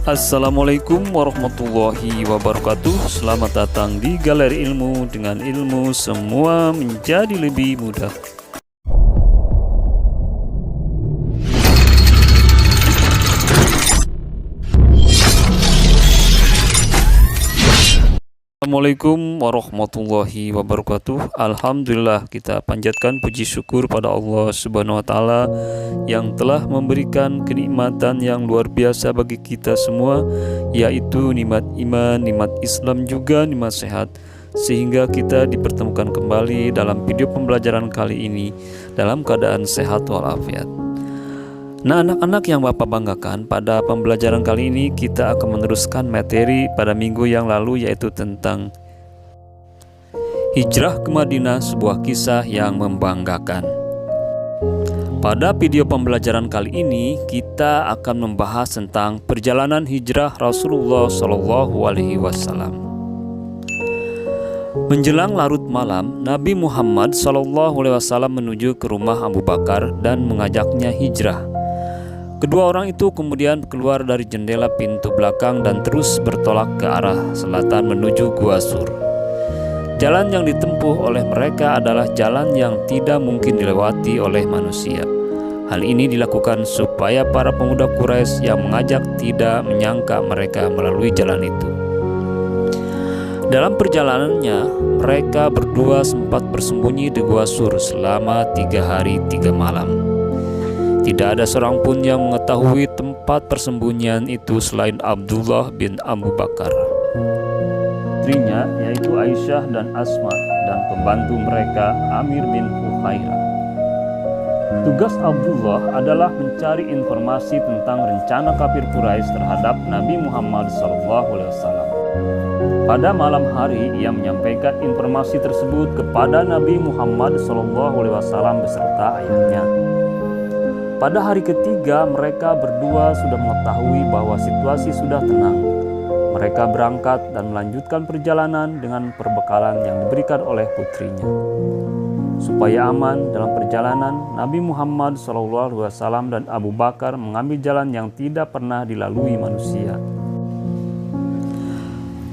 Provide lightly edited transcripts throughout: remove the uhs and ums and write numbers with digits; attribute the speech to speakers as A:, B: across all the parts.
A: Assalamualaikum warahmatullahi wabarakatuh. Selamat datang di Galeri Ilmu. Dengan ilmu semua menjadi lebih mudah. Assalamualaikum warahmatullahi wabarakatuh. Alhamdulillah, kita panjatkan puji syukur pada Allah Subhanahu wa Ta'ala yang telah memberikan kenikmatan yang luar biasa bagi kita semua, yaitu nikmat iman, nikmat Islam, juga nikmat sehat, sehingga kita dipertemukan kembali dalam video pembelajaran kali ini dalam keadaan sehat walafiat. Nah, anak-anak yang Bapak banggakan, pada pembelajaran kali ini kita akan meneruskan materi pada minggu yang lalu, yaitu tentang hijrah ke Madinah, sebuah kisah yang membanggakan. Pada video pembelajaran kali ini kita akan membahas tentang perjalanan hijrah Rasulullah SAW. Menjelang larut malam, Nabi Muhammad SAW menuju ke rumah Abu Bakar dan mengajaknya hijrah. Kedua orang itu kemudian keluar dari jendela pintu belakang dan terus bertolak ke arah selatan menuju Gua Sur. Jalan yang ditempuh oleh mereka adalah jalan yang tidak mungkin dilewati oleh manusia. Hal ini dilakukan supaya para pemuda Quraisy yang mengajak tidak menyangka mereka melalui jalan itu. Dalam perjalanannya, mereka berdua sempat bersembunyi di Gua Sur selama 3 hari 3 malam. Tidak ada seorang pun yang mengetahui tempat persembunyian itu selain Abdullah bin Abu Bakar, istrinya yaitu Aisyah dan Asma, dan pembantu mereka Amir bin Fuhaira. Tugas Abdullah adalah mencari informasi tentang rencana kafir Quraisy terhadap Nabi Muhammad SAW. Pada malam hari ia menyampaikan informasi tersebut kepada Nabi Muhammad SAW beserta ayahnya. Pada hari ketiga, mereka berdua sudah mengetahui bahwa situasi sudah tenang. Mereka berangkat dan melanjutkan perjalanan dengan perbekalan yang diberikan oleh putrinya. Supaya aman dalam perjalanan, Nabi Muhammad SAW dan Abu Bakar mengambil jalan yang tidak pernah dilalui manusia.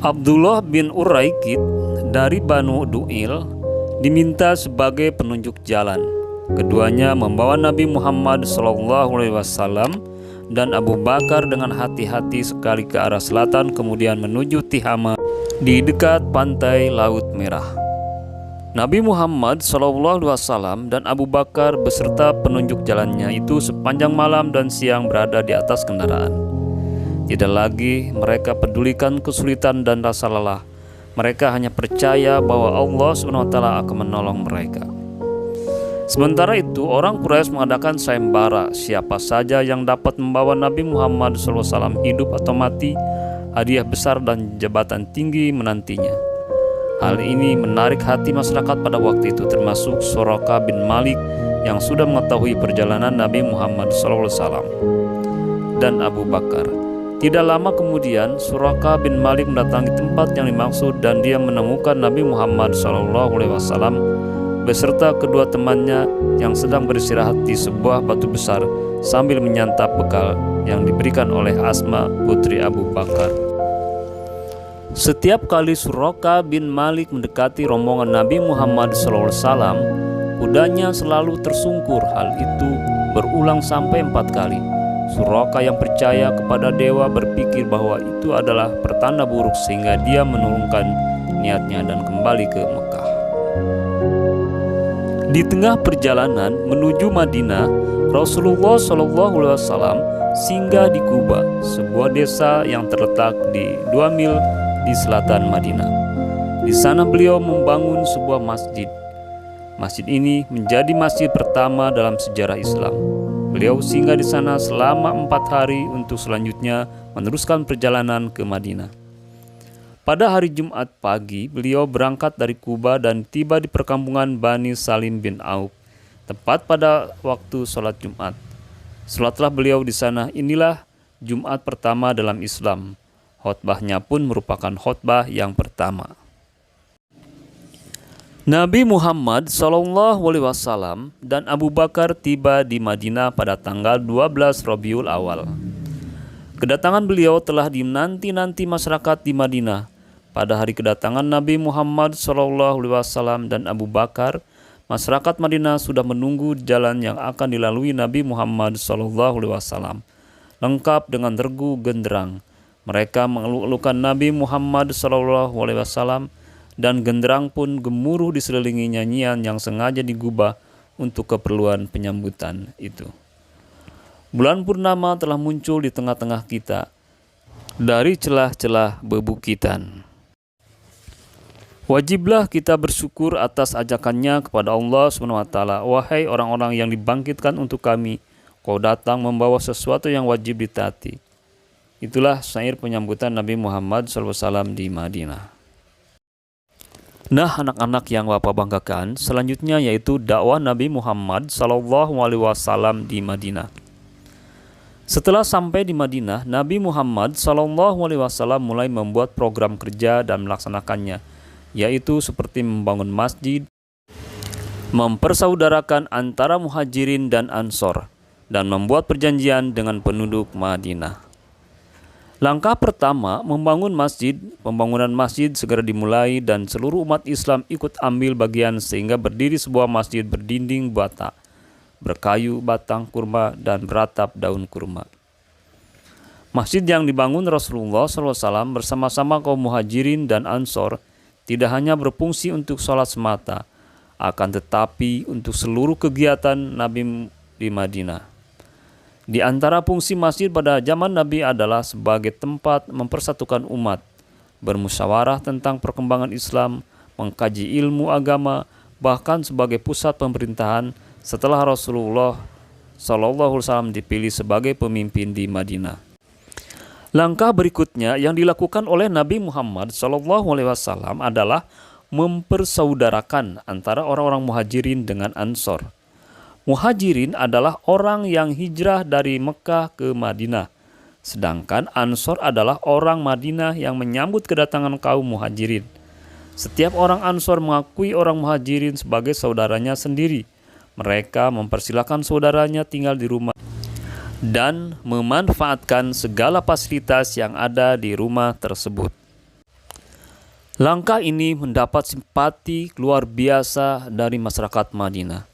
A: Abdullah bin Uraikid dari Banu Du'il diminta sebagai penunjuk jalan. Keduanya membawa Nabi Muhammad SAW dan Abu Bakar dengan hati-hati sekali ke arah selatan, kemudian menuju Tihama di dekat pantai Laut Merah. Nabi Muhammad SAW dan Abu Bakar beserta penunjuk jalannya itu sepanjang malam dan siang berada di atas kendaraan. Tidak lagi mereka pedulikan kesulitan dan rasa lelah. Mereka hanya percaya bahwa Allah SWT akan menolong mereka. Sementara itu, orang Quraisy mengadakan sayembara siapa saja yang dapat membawa Nabi Muhammad SAW hidup atau mati, hadiah besar dan jabatan tinggi menantinya. Hal ini menarik hati masyarakat pada waktu itu, termasuk Suraka bin Malik yang sudah mengetahui perjalanan Nabi Muhammad SAW dan Abu Bakar. Tidak lama kemudian, Suraka bin Malik mendatangi tempat yang dimaksud dan dia menemukan Nabi Muhammad SAW beserta kedua temannya yang sedang beristirahat di sebuah batu besar sambil menyantap bekal yang diberikan oleh Asma, putri Abu Bakar. Setiap kali Suraka bin Malik mendekati rombongan Nabi Muhammad SAW, kudanya selalu tersungkur. Hal itu berulang sampai 4 kali. Suraka yang percaya kepada dewa berpikir bahwa itu adalah pertanda buruk, sehingga dia menurunkan niatnya dan kembali ke Mekah. Di tengah perjalanan menuju Madinah, Rasulullah SAW singgah di Quba, sebuah desa yang terletak di 2 mil di selatan Madinah. Di sana beliau membangun sebuah masjid. Masjid ini menjadi masjid pertama dalam sejarah Islam. Beliau singgah di sana selama 4 hari untuk selanjutnya meneruskan perjalanan ke Madinah. Pada hari Jumat pagi, beliau berangkat dari Quba dan tiba di perkampungan Bani Salim bin Auf, tepat pada waktu sholat Jumat. Sholatlah beliau di sana. Inilah Jumat pertama dalam Islam. Khotbahnya pun merupakan khotbah yang pertama. Nabi Muhammad SAW dan Abu Bakar tiba di Madinah pada tanggal 12 Rabiul Awal. Kedatangan beliau telah dinanti-nanti masyarakat di Madinah. Pada hari kedatangan Nabi Muhammad SAW dan Abu Bakar, masyarakat Madinah sudah menunggu jalan yang akan dilalui Nabi Muhammad SAW, lengkap dengan regu genderang. Mereka mengeluk-elukan Nabi Muhammad SAW dan genderang pun gemuruh diselilingi nyanyian yang sengaja digubah untuk keperluan penyambutan itu. Bulan purnama telah muncul di tengah-tengah kita dari celah-celah bebukitan. Wajiblah kita bersyukur atas ajakannya kepada Allah SWT. Wahai orang-orang yang dibangkitkan untuk kami, kau datang membawa sesuatu yang wajib ditaati. Itulah syair penyambutan Nabi Muhammad SAW di Madinah. Nah, anak-anak yang Bapak banggakan, selanjutnya yaitu dakwah Nabi Muhammad SAW di Madinah. Setelah sampai di Madinah, Nabi Muhammad SAW mulai membuat program kerja dan melaksanakannya, yaitu seperti membangun masjid, mempersaudarakan antara muhajirin dan ansor, dan membuat perjanjian dengan penduduk Madinah. Langkah pertama, membangun masjid. Pembangunan masjid segera dimulai dan seluruh umat Islam ikut ambil bagian sehingga berdiri sebuah masjid berdinding bata, berkayu batang kurma dan beratap daun kurma. Masjid yang dibangun Rasulullah SAW bersama-sama kaum muhajirin dan ansor tidak hanya berfungsi untuk sholat semata, akan tetapi untuk seluruh kegiatan Nabi di Madinah. Di antara fungsi masjid pada zaman Nabi adalah sebagai tempat mempersatukan umat, bermusyawarah tentang perkembangan Islam, mengkaji ilmu agama, bahkan sebagai pusat pemerintahan setelah Rasulullah SAW dipilih sebagai pemimpin di Madinah. Langkah berikutnya yang dilakukan oleh Nabi Muhammad SAW adalah mempersaudarakan antara orang-orang muhajirin dengan ansor. Muhajirin adalah orang yang hijrah dari Mekah ke Madinah, sedangkan ansor adalah orang Madinah yang menyambut kedatangan kaum muhajirin. Setiap orang ansor mengakui orang muhajirin sebagai saudaranya sendiri. Mereka mempersilahkan saudaranya tinggal di rumah dan memanfaatkan segala fasilitas yang ada di rumah tersebut. Langkah ini mendapat simpati luar biasa dari masyarakat Madinah.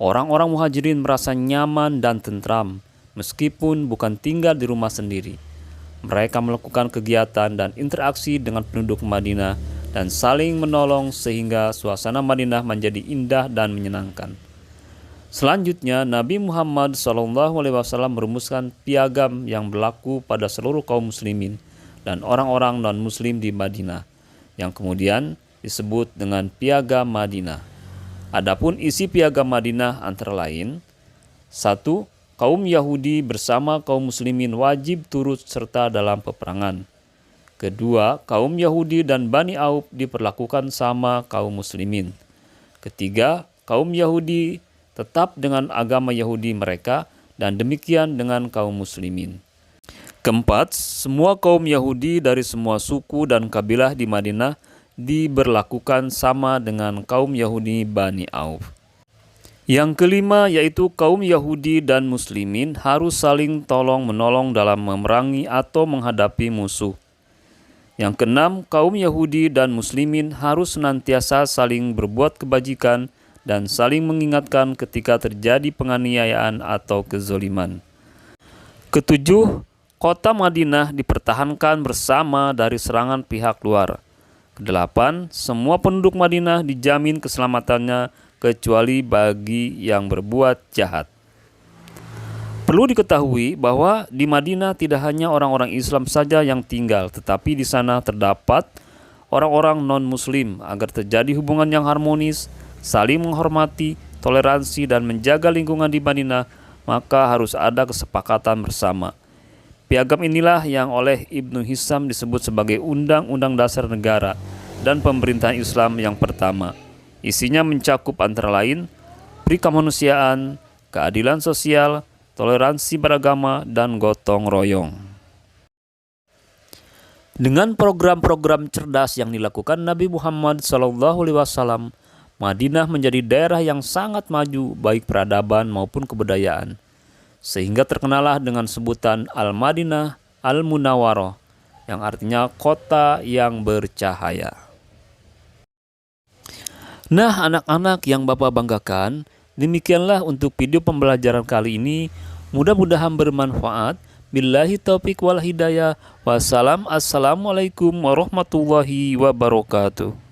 A: Orang-orang muhajirin merasa nyaman dan tentram meskipun bukan tinggal di rumah sendiri. Mereka melakukan kegiatan dan interaksi dengan penduduk Madinah dan saling menolong sehingga suasana Madinah menjadi indah dan menyenangkan. Selanjutnya, Nabi Muhammad SAW merumuskan piagam yang berlaku pada seluruh kaum muslimin dan orang-orang non-muslim di Madinah, yang kemudian disebut dengan Piagam Madinah. Adapun isi Piagam Madinah antara lain: 1. Kaum Yahudi bersama kaum muslimin wajib turut serta dalam peperangan. 2. Kaum Yahudi dan Bani Auf diperlakukan sama kaum muslimin. 3. Kaum Yahudi tetap dengan agama Yahudi mereka dan demikian dengan kaum muslimin. 4. Semua kaum Yahudi dari semua suku dan kabilah di Madinah diberlakukan sama dengan kaum Yahudi Bani Auf. Yang kelima yaitu kaum Yahudi dan muslimin harus saling tolong-menolong dalam memerangi atau menghadapi musuh. Yang keenam, kaum Yahudi dan muslimin harus senantiasa saling berbuat kebajikan dan saling mengingatkan ketika terjadi penganiayaan atau kezoliman. 7. Kota Madinah dipertahankan bersama dari serangan pihak luar. 8. Semua penduduk Madinah dijamin keselamatannya kecuali bagi yang berbuat jahat. Perlu diketahui bahwa di Madinah tidak hanya orang-orang Islam saja yang tinggal, tetapi di sana terdapat orang-orang non-muslim. Agar terjadi hubungan yang harmonis, saling menghormati, toleransi, dan menjaga lingkungan di Madinah, maka harus ada kesepakatan bersama. Piagam inilah yang oleh Ibnu Hisham disebut sebagai Undang-Undang Dasar Negara dan Pemerintahan Islam yang pertama. Isinya mencakup antara lain prikemanusiaan, keadilan sosial, toleransi beragama, dan gotong royong. Dengan program-program cerdas yang dilakukan Nabi Muhammad SAW, Madinah menjadi daerah yang sangat maju baik peradaban maupun kebudayaan, sehingga terkenalah dengan sebutan Al-Madinah Al-Munawwarah, yang artinya kota yang bercahaya. Nah, anak-anak yang Bapak banggakan, demikianlah untuk video pembelajaran kali ini. Mudah-mudahan bermanfaat. Billahi taufiq wal hidayah. Wassalamualaikum warahmatullahi wabarakatuh.